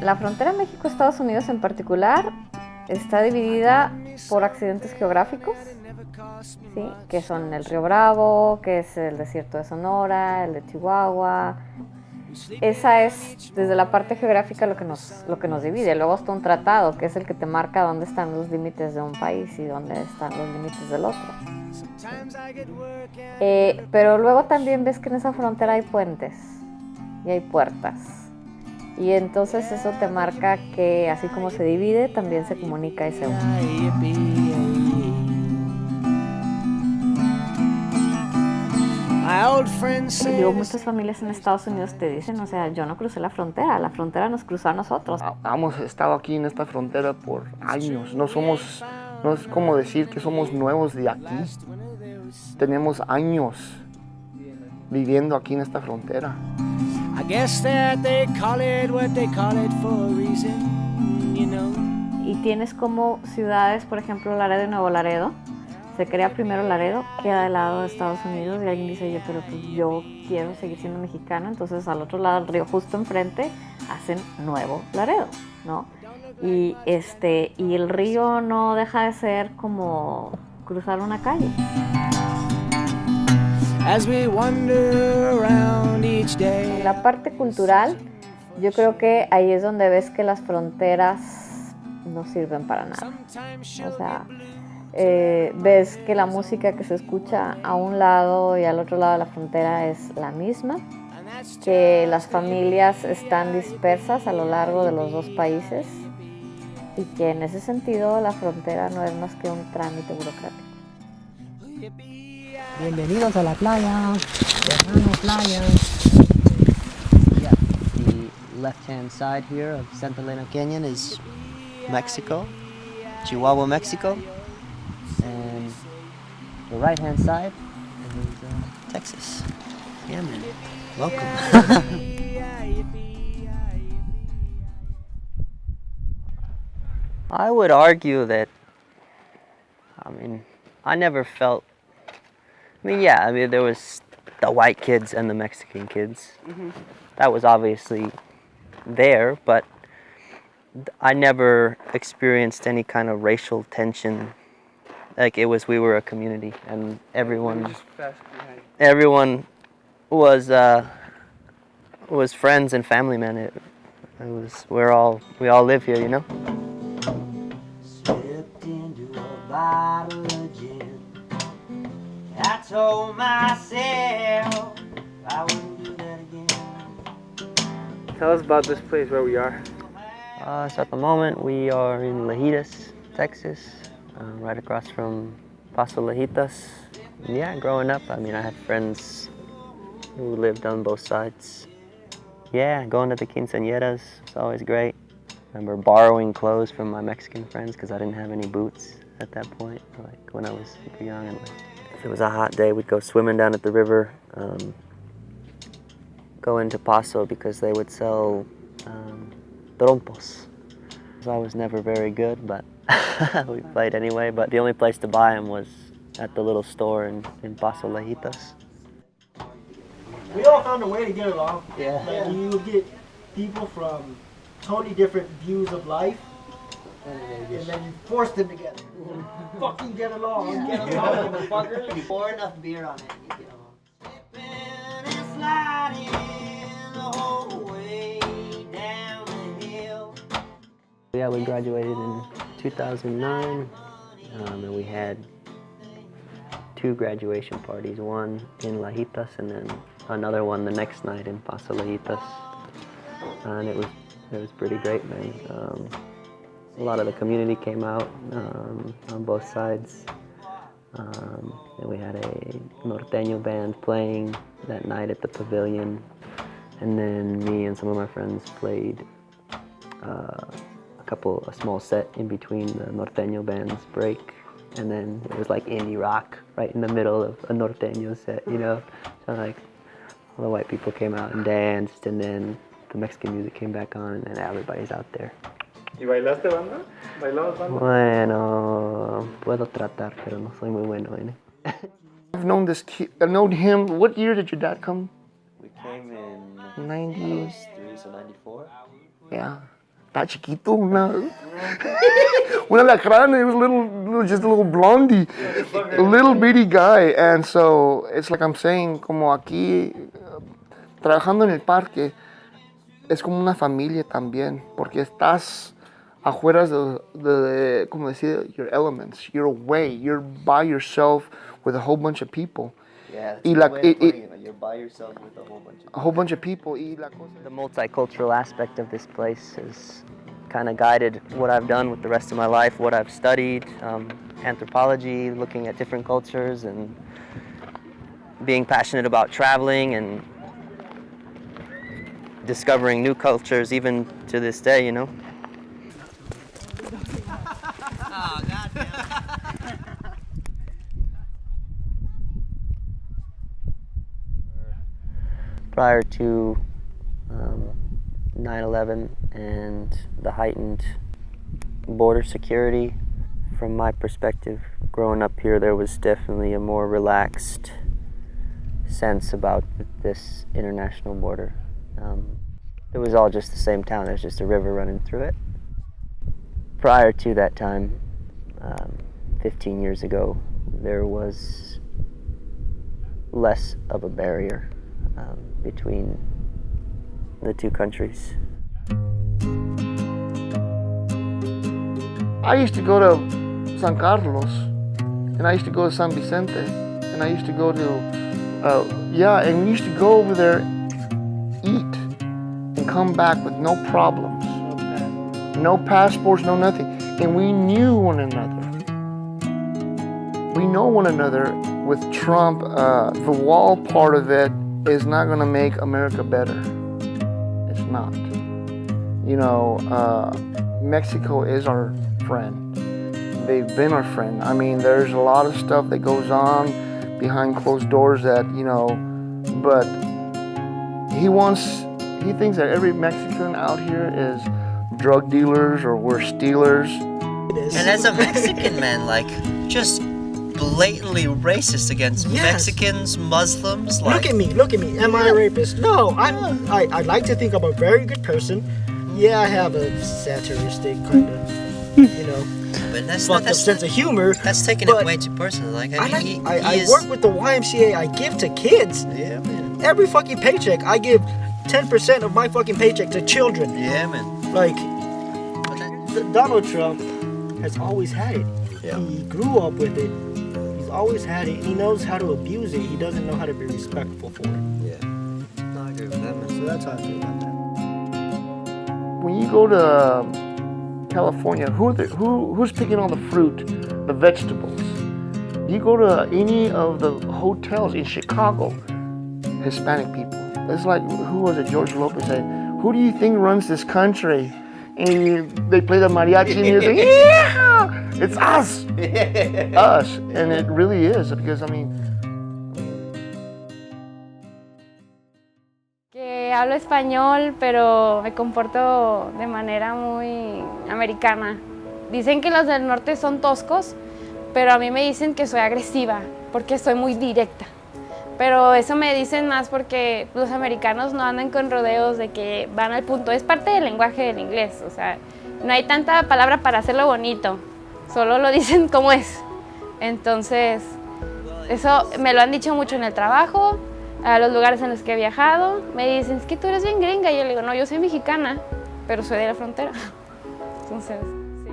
La frontera México-Estados Unidos en particular está dividida por accidentes geográficos, ¿sí? Que son el Río Bravo, que es el desierto de Sonora, el de Chihuahua. Esa es, desde la parte geográfica, lo que nos divide. Luego está un tratado, que es el que te marca dónde están los límites de un país y dónde están los límites del otro. Pero luego también ves que en esa frontera hay puentes y hay puertas. Y entonces eso te marca que así como se divide, también se comunica y se une. Digo, muchas familias en Estados Unidos te dicen, o sea, yo no crucé la frontera nos cruzó a nosotros. Hemos estado aquí en esta frontera por años, no es como decir que somos nuevos de aquí. Tenemos años viviendo aquí en esta frontera. Y tienes como ciudades, por ejemplo, Laredo y Nuevo Laredo. Se crea primero Laredo, queda del lado de Estados Unidos y alguien dice, oye, pero pues yo quiero seguir siendo mexicano, entonces al otro lado del río, justo enfrente, hacen Nuevo Laredo, ¿no? Y el río no deja de ser como cruzar una calle. En la parte cultural, yo creo que ahí es donde ves que las fronteras no sirven para nada. O sea, ves que la música que se escucha a un lado y al otro lado de la frontera es la misma, que las familias están dispersas a lo largo de los dos países y que en ese sentido la frontera no es más que un trámite burocrático. Bienvenidos a la playa, verano playa. Yeah, the left-hand side here of Santa Elena Canyon is Mexico, Chihuahua, Mexico. And the right-hand side is Texas. Yeah, man. Welcome. I would argue that, I never felt, there was the white kids and the Mexican kids. Mm-hmm. That was obviously there, but I never experienced any kind of racial tension. Like we were a community, and everyone was friends and family, man. We all live here, you know. Slipped into a bottle of gin. I told myself I wouldn't do that again. Tell us about this place where we are. So at the moment we are in Lajitas, Texas. Right across from Paso Lajitas. Yeah, growing up, I had friends who lived on both sides. Yeah, going to the quinceañeras was always great. Remember borrowing clothes from my Mexican friends because I didn't have any boots at that point, like when I was super young. And if it was a hot day, we'd go swimming down at the river, go into Paso because they would sell trompos. So I was never very good, but we played anyway, but the only place to buy them was at the little store in Paso Lajitas. We all found a way to get along. Yeah. Like you would get people from totally different views of life, and then you force them together. Fucking get along. Yeah. Get along, motherfucker. Pour enough beer on it, you get along. Yeah, we graduated in 2009, and we had 2 graduation parties, one in Lajitas and then another one the next night in Paso Lajitas. And it was pretty great, man. A lot of the community came out on both sides. And we had a norteño band playing that night at the pavilion. And then me and some of my friends played a small set in between the norteño band's break, and then it was like indie rock right in the middle of a norteño set, you know. So like all the white people came out and danced, and then the Mexican music came back on, and then everybody's out there. ¿Y bailaste banda? ¿Bailabas banda? Bueno, puedo tratar, pero no soy muy bueno en I've known him. What year did your dad come? We came in 90s. 93, so 94. Yeah. está chiquito, una alacrán. It was just a little blondie, a little bitty guy. And so it's like I'm saying, como aquí, trabajando en el parque, es como una familia también, porque estás afuera de como decir, your elements, you're away, you're by yourself with a whole bunch of people. Yeah, Y la, you're by yourself with a whole bunch of people. Y la cosa, the multicultural aspect of this place has kind of guided what I've done with the rest of my life, what I've studied, anthropology, looking at different cultures, and being passionate about traveling and discovering new cultures, even to this day, you know. Oh, goddamn. Prior to 9/11 and the heightened border security, from my perspective, growing up here, there was definitely a more relaxed sense about this international border. It was all just the same town. There's just a river running through it. Prior to that time, 15 years ago, there was less of a barrier between the two countries. I used to go to San Carlos, and I used to go to San Vicente, and I used to go to, and we used to go over there, eat, and come back with no problems. No passports, no nothing. And we knew one another. We know one another. With Trump, the wall part of it is not going to make America better. It's not. You know, Mexico is our friend. They've been our friend. I mean, there's a lot of stuff that goes on behind closed doors that, you know, but he thinks that every Mexican out here is drug dealers or we're stealers. And as a Mexican man, like, just blatantly racist against Mexicans, Muslims. Like, Look at me. Am I a rapist? No, I like to think I'm a very good person. Yeah, I have a satiristic kind of, you know, but that's fucked up sense of humor. That's taking it way too personal. Like, I work with the YMCA. I give to kids. Yeah, man. Every fucking paycheck, I give 10% of my fucking paycheck to children. Yeah, man. Like, Donald Trump has always had it. Yeah. He grew up with it. He's always had it. He knows how to abuse it. He doesn't know how to be respectful for it. Yeah. No, I agree with that, man. So that's how I feel about that. When you go to California, who's picking all the fruit, the vegetables? You go to any of the hotels in Chicago, Hispanic people. It's like, who was it, George Lopez said, who do you think runs this country? And they play the mariachi music, yeah! It's us! Us. And it really is, because, I mean... Que hablo español, pero me comporto de manera muy americana. Dicen que los del norte son toscos, pero a mí me dicen que soy agresiva, porque soy muy directa. Pero eso me dicen más porque los americanos no andan con rodeos de que van al punto. Es parte del lenguaje del inglés, o sea, no hay tanta palabra para hacerlo bonito, solo lo dicen como es. Entonces, eso me lo han dicho mucho en el trabajo, a los lugares en los que he viajado. Me dicen, es que tú eres bien gringa. Y yo le digo, no, yo soy mexicana, pero soy de la frontera. Entonces, sí.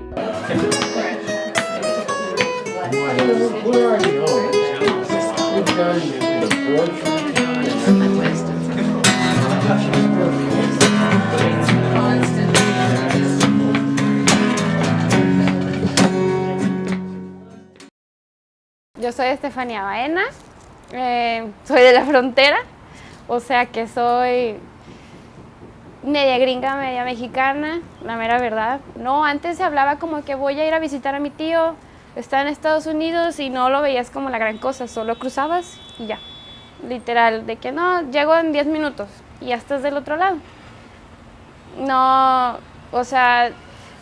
Yo soy Estefanía Baena, soy de la frontera, o sea que soy media gringa, media mexicana, la mera verdad. No, antes se hablaba como que voy a ir a visitar a mi tío, está en Estados Unidos, y no lo veías como la gran cosa, solo cruzabas y ya. Literal, de que no, llego en 10 minutos y ya estás del otro lado. No, o sea,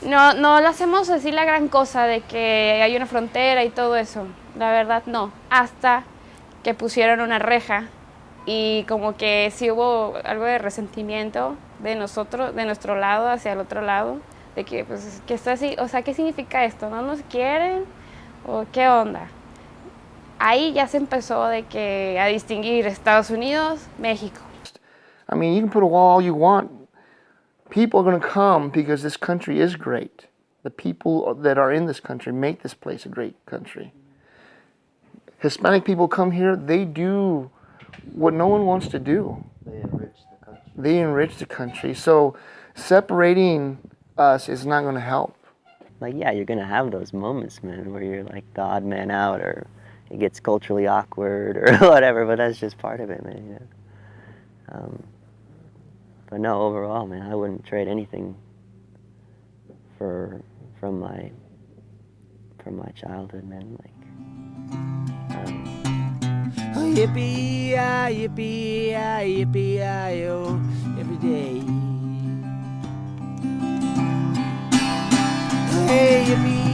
no lo hacemos así la gran cosa de que hay una frontera y todo eso. La verdad no, hasta que pusieron una reja y como que sí hubo algo de resentimiento de nosotros, de nuestro lado hacia el otro lado, de que pues que está así, o sea, ¿qué significa esto? ¿No nos quieren? ¿O qué onda? Ahí ya se empezó de que a distinguir Estados Unidos, México. I mean, you can put a wall all you want. People are going to come because this country is great. The people that are in this country make this place a great country. Hispanic people come here, they do what no one wants to do. They enrich the country. They enrich the country. So separating us is not going to help. Like, yeah, you're gonna have those moments, man, where you're like the odd man out, or it gets culturally awkward, or whatever. But that's just part of it, man. You know? But no, overall, man, I wouldn't trade anything from my childhood, man. Like, yippee-yi, yippee-yi, yippee-yi-yo, every day. Hey, yippee.